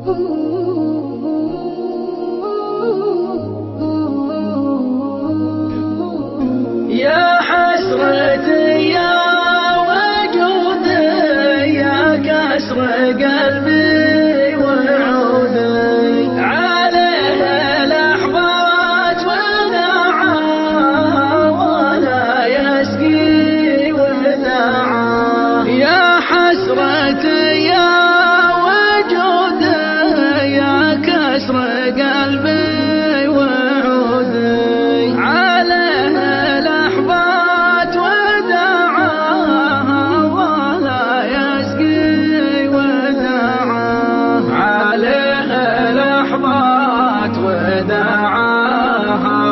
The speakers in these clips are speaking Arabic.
يا حسرتي يا وجودي يا كسر قلبي وعودي عليه لحظات وداعا ولا يسقي وداعا. يا حسرتي يا وجودي يا كسر قلبي وعودي عليه لحظات وداعا ولا يسقي وداعا. عليه لحظات وداعا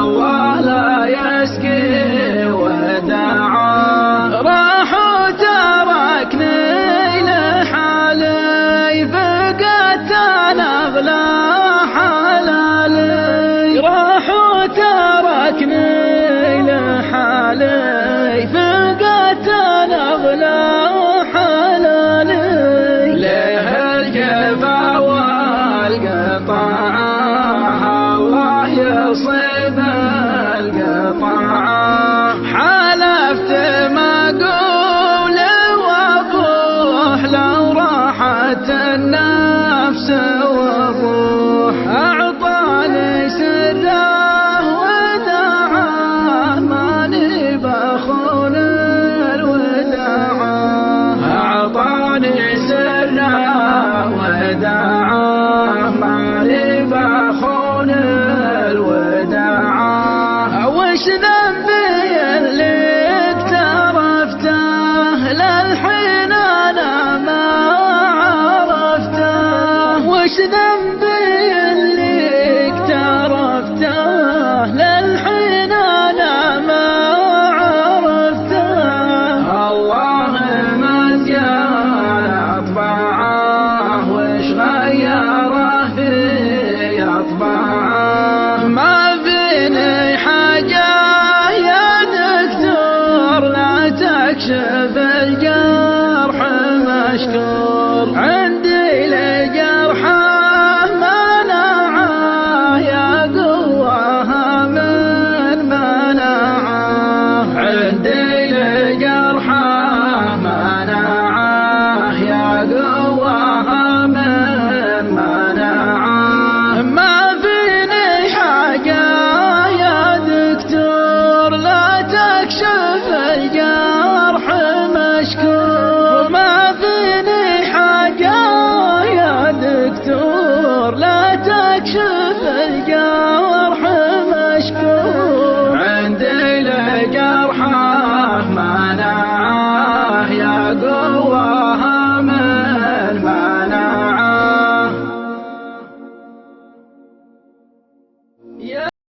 ولا يسقي وداعا. راح وتركني لحالي فقدت انا اغلى حلالي. راح وتركني لحالي فقدت انا اغلى حلالي. ليه الجفا والقطاع الله يصيب القطاع. حلفت ما اقول واضوح لو راحت النفس وضوح. اعطاني سره وداعه ماني بخون الوداعه. اعطاني سره وداعه ماني بخون الوداعه. وش ذنبي اللي اقترفته للحين انا ما عرفته. وش ذنبي